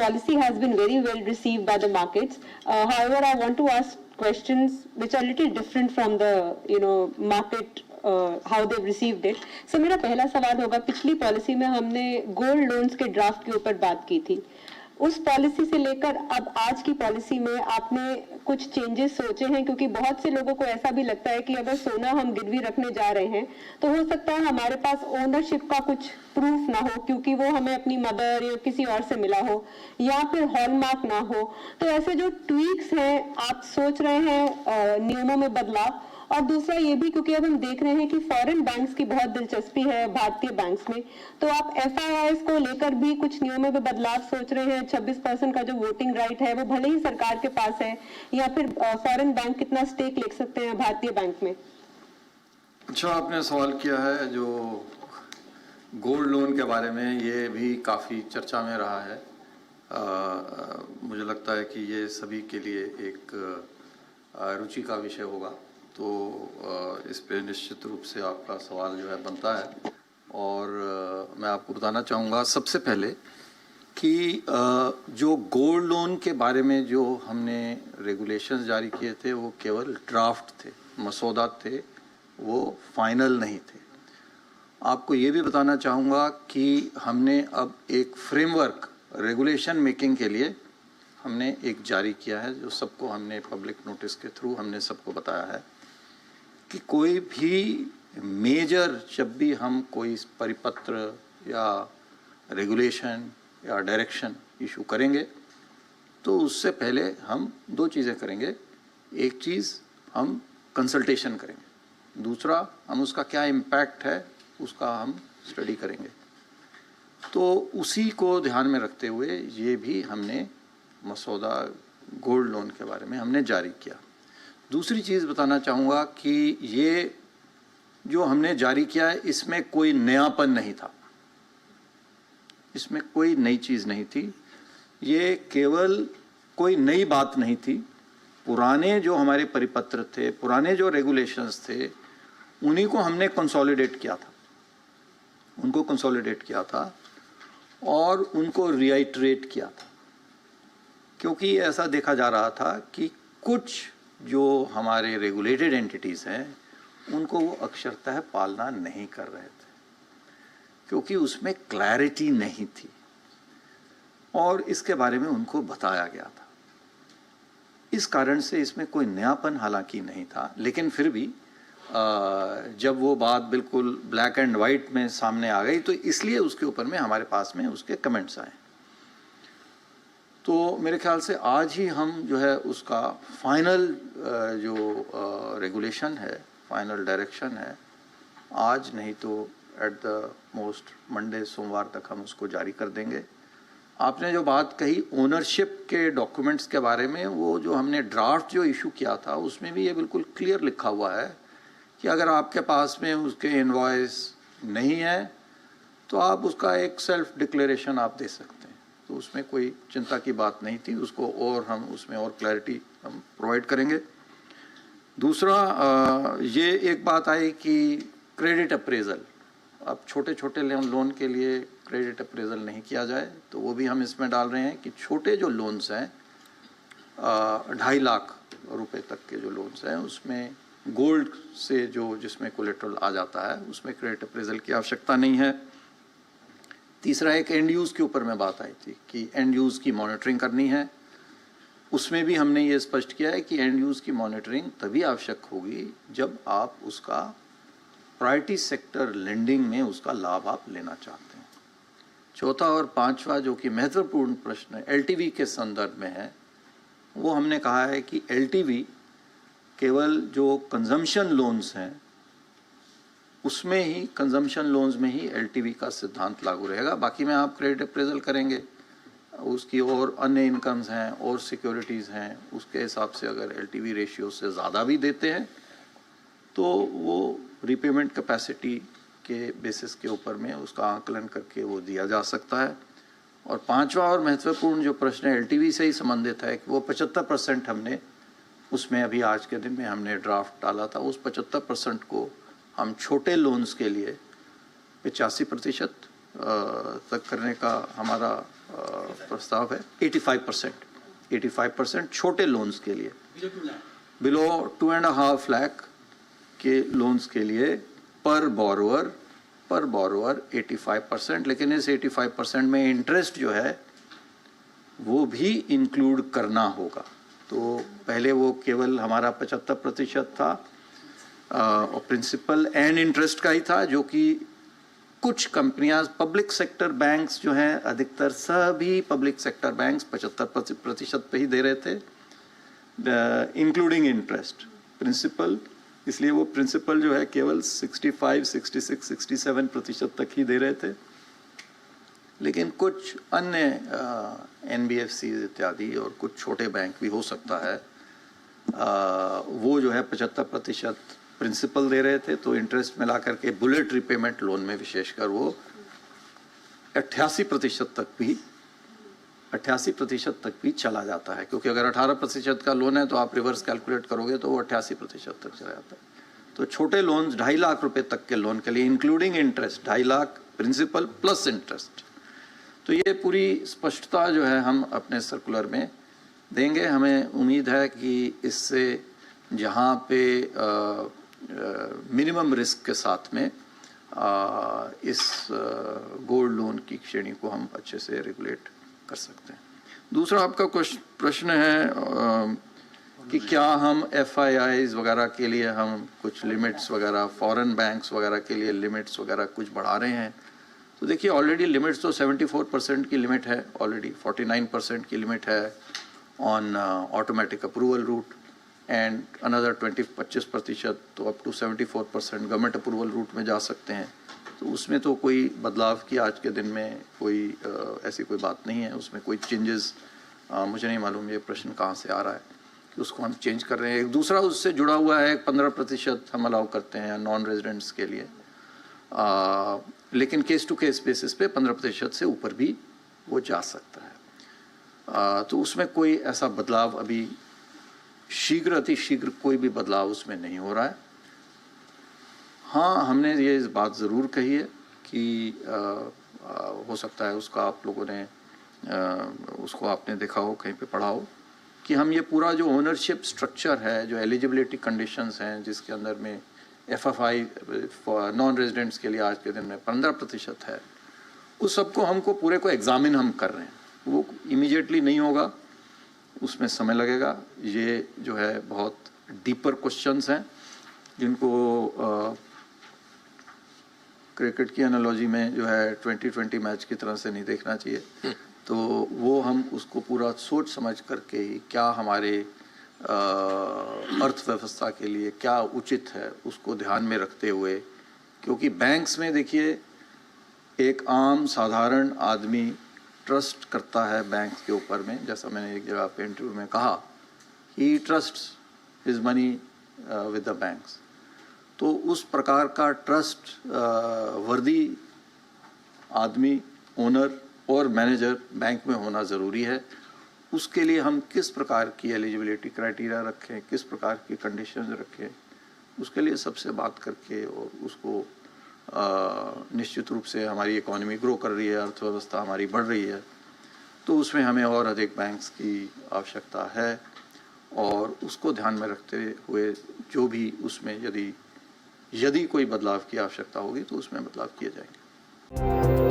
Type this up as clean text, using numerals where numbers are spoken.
policy has been very well received by the markets. However, I want to ask questions which are a little different from the market how they've received it. So मेरा पहला सवाल होगा, पिछली policy में हमने gold loans के draft के ऊपर बात की थी, उस पॉलिसी से लेकर अब आज की पॉलिसी में आपने कुछ चेंजेस सोचे हैं? क्योंकि बहुत से लोगों को ऐसा भी लगता है कि अगर सोना हम गिरवी रखने जा रहे हैं तो हो सकता है हमारे पास ओनरशिप का कुछ प्रूफ ना हो, क्योंकि वो हमें अपनी मदर या किसी और से मिला हो, या फिर हॉलमार्क ना हो। तो ऐसे जो ट्वीक्स हैं आप सोच रहे हैं नियमों में बदलाव? और दूसरा ये भी, क्योंकि अब हम देख रहे हैं कि फॉरेन बैंक्स की बहुत दिलचस्पी है भारतीय बैंक्स में, तो आप FIIs को लेकर भी कुछ नियमों में बदलाव सोच रहे हैं? 26% का जो वोटिंग राइट है वो भले ही सरकार के पास है, या फिर फॉरेन बैंक कितना स्टेक ले सकते हैं भारतीय बैंक में? अच्छा, आपने सवाल किया है जो गोल्ड लोन के बारे में, ये भी काफ़ी चर्चा में रहा है। मुझे लगता है कि ये सभी के लिए एक रुचि का विषय होगा, तो इस पे निश्चित रूप से आपका सवाल जो है बनता है। और मैं आपको बताना चाहूँगा सबसे पहले कि जो गोल्ड लोन के बारे में जो हमने रेगुलेशंस जारी किए थे वो केवल ड्राफ्ट थे, मसौदा थे, वो फाइनल नहीं थे। आपको ये भी बताना चाहूँगा कि हमने अब एक फ्रेमवर्क रेगुलेशन मेकिंग के लिए हमने एक जारी किया है, जो सबको हमने पब्लिक नोटिस के थ्रू हमने सबको बताया है कि कोई भी मेजर, जब भी हम कोई परिपत्र या रेगुलेशन या डायरेक्शन इशू करेंगे तो उससे पहले हम दो चीज़ें करेंगे। एक चीज़ हम कंसल्टेशन करेंगे, दूसरा हम उसका क्या इम्पैक्ट है उसका हम स्टडी करेंगे। तो उसी को ध्यान में रखते हुए ये भी हमने मसौदा गोल्ड लोन के बारे में हमने जारी किया। दूसरी चीज़ बताना चाहूँगा कि ये जो हमने जारी किया है इसमें कोई नयापन नहीं था, इसमें कोई नई चीज़ नहीं थी, ये केवल कोई नई बात नहीं थी। पुराने जो हमारे परिपत्र थे, पुराने जो रेगुलेशंस थे, उन्हीं को हमने कंसोलिडेट किया था, उनको कंसोलिडेट किया था और उनको रिआइटरेट किया था, क्योंकि ऐसा देखा जा रहा था कि कुछ जो हमारे रेगुलेटेड एंटिटीज़ हैं उनको वो अक्षरतः पालना नहीं कर रहे थे, क्योंकि उसमें क्लैरिटी नहीं थी और इसके बारे में उनको बताया गया था। इस कारण से इसमें कोई नयापन हालांकि नहीं था, लेकिन फिर भी जब वो बात बिल्कुल ब्लैक एंड वाइट में सामने आ गई तो इसलिए उसके ऊपर में हमारे पास में उसके कमेंट्स आए। तो मेरे ख्याल से आज ही हम जो है उसका फाइनल जो रेगुलेशन है, फाइनल डायरेक्शन है, आज नहीं तो एट द मोस्ट मंडे, सोमवार तक हम उसको जारी कर देंगे। आपने जो बात कही ओनरशिप के डॉक्यूमेंट्स के बारे में, वो जो हमने ड्राफ्ट जो इशू किया था उसमें भी ये बिल्कुल क्लियर लिखा हुआ है कि अगर आपके पास में उसके इनवॉइस नहीं है तो आप उसका एक सेल्फ डिक्लेरेशन आप दे सकते हैं। तो उसमें कोई चिंता की बात नहीं थी, उसको और हम उसमें और क्लैरिटी हम प्रोवाइड करेंगे। दूसरा ये एक बात आई कि क्रेडिट अप्रेजल, अब छोटे छोटे लोन के लिए क्रेडिट अप्रेजल नहीं किया जाए, तो वो भी हम इसमें डाल रहे हैं कि छोटे जो लोन्स हैं 2.5 लाख रुपए तक के जो लोन्स हैं उसमें गोल्ड से जो जिसमें कोलेट्रल आ जाता है उसमें क्रेडिट अप्रेजल की आवश्यकता नहीं है। तीसरा एक एंड यूज़ के ऊपर में बात आई थी कि एंड यूज़ की मॉनिटरिंग करनी है, उसमें भी हमने ये स्पष्ट किया है कि एंड यूज़ की मॉनिटरिंग तभी आवश्यक होगी जब आप उसका प्रायोरिटी सेक्टर लेंडिंग में उसका लाभ आप लेना चाहते हैं। चौथा और पांचवा जो कि महत्वपूर्ण प्रश्न LTV के संदर्भ में है, वो हमने कहा है कि LTV केवल जो कंजम्पशन लोन्स हैं उसमें ही, कंजम्पशन लोन्स में ही LTV का सिद्धांत लागू रहेगा। बाकी में आप क्रेडिट अप्रेजल करेंगे, उसकी और अन्य इनकम्स हैं और सिक्योरिटीज़ हैं, उसके हिसाब से अगर LTV रेशियो से ज़्यादा भी देते हैं तो वो रीपेमेंट कैपेसिटी के बेसिस के ऊपर में उसका आकलन करके वो दिया जा सकता है। और पांचवा और महत्वपूर्ण जो प्रश्न है LTV से ही संबंधित है कि वो 75% हमने उसमें अभी आज के दिन में हमने ड्राफ्ट डाला था, उस 75% को हम छोटे लोन्स के लिए 85% तक करने का हमारा प्रस्ताव है। 85% छोटे लोन्स के लिए, बिलो 2.5 लाख के लोन्स के लिए पर बोरोवर 85%, लेकिन इस 85% में इंटरेस्ट जो है वो भी इंक्लूड करना होगा। तो पहले वो केवल हमारा 75% था और प्रिंसिपल एंड इंटरेस्ट का ही था, जो कि कुछ कंपनियां पब्लिक सेक्टर बैंक्स जो हैं, अधिकतर सभी पब्लिक सेक्टर बैंक्स 75% पे ही दे रहे थे, इंक्लूडिंग इंटरेस्ट प्रिंसिपल। इसलिए वो प्रिंसिपल जो है केवल 65, 66, 67% तक ही दे रहे थे। लेकिन कुछ अन्य NBFC इत्यादि और कुछ छोटे बैंक भी हो सकता है, वो जो है 75% प्रिंसिपल दे रहे थे, तो इंटरेस्ट मिला करके बुलेट रिपेमेंट लोन में विशेषकर वो 88% तक भी चला जाता है। क्योंकि अगर 18% का लोन है तो आप रिवर्स कैलकुलेट करोगे तो वो 88% तक चला जाता है। तो छोटे लोन्स 2.5 लाख रुपए तक के लोन के लिए including interest 2.5 lakh principal plus interest. तो ये पूरी स्पष्टता जो है हम अपने सर्कुलर में देंगे। हमें उम्मीद है कि इससे जहाँ पे मिनिमम रिस्क के साथ में इस गोल्ड लोन की श्रेणी को हम अच्छे से रेगुलेट कर सकते हैं। दूसरा आपका प्रश्न है कि क्या हम FIIs वगैरह के लिए हम कुछ लिमिट्स वगैरह, फॉरेन बैंक्स वगैरह के लिए लिमिट्स वगैरह कुछ बढ़ा रहे हैं। तो देखिए ऑलरेडी लिमिट्स तो 74% की लिमिट है, ऑलरेडी 49% की लिमिट है on automatic approval route, and another 25% तो up to 74% government approval route में जा सकते हैं। तो उसमें तो कोई बदलाव की आज के दिन में कोई ऐसी कोई बात नहीं है, उसमें कोई चेंजेस मुझे नहीं मालूम ये प्रश्न कहाँ से आ रहा है कि उसको हम चेंज कर रहे हैं। एक दूसरा उससे जुड़ा हुआ है 15% हम अलाउ करते हैं नॉन रेजिडेंट्स के लिए, लेकिन केस टू केस बेसिस पे 15% से ऊपर भी वो जा सकता है। तो उसमें कोई ऐसा बदलाव अभी अति शीघ्र कोई भी बदलाव उसमें नहीं हो रहा है। हाँ, हमने ये इस बात ज़रूर कही है कि हो सकता है उसका आप लोगों ने उसको आपने देखा हो, कहीं पे पढ़ा हो, कि हम ये पूरा जो ओनरशिप स्ट्रक्चर है, जो एलिजिबिलिटी कंडीशंस हैं, जिसके अंदर में FFI नॉन रेजिडेंट्स के लिए आज के दिन में 15% है, उस सबको हमको पूरे को एग्जामिन हम कर रहे हैं। वो इमीडिएटली नहीं होगा, उसमें समय लगेगा। ये जो है बहुत डीपर क्वेश्चंस हैं जिनको क्रिकेट की एनालॉजी में जो है 2020 मैच की तरह से नहीं देखना चाहिए। तो वो हम उसको पूरा सोच समझ करके ही क्या हमारे अर्थव्यवस्था के लिए क्या उचित है उसको ध्यान में रखते हुए, क्योंकि बैंक्स में देखिए एक आम साधारण आदमी ट्रस्ट करता है बैंक के ऊपर में, जैसा मैंने एक जगह पे इंटरव्यू में कहा, he trusts his money with the banks. तो उस प्रकार का ट्रस्ट वर्दी आदमी, ओनर और मैनेजर बैंक में होना ज़रूरी है। उसके लिए हम किस प्रकार की एलिजिबिलिटी क्राइटेरिया रखें, किस प्रकार की कंडीशंस रखें, उसके लिए सबसे बात करके और उसको निश्चित रूप से हमारी इकोनॉमी ग्रो कर रही है, अर्थव्यवस्था हमारी बढ़ रही है, तो उसमें हमें और अधिक बैंक्स की आवश्यकता है। और उसको ध्यान में रखते हुए जो भी उसमें यदि कोई बदलाव की आवश्यकता होगी तो उसमें बदलाव किए जाएंगे।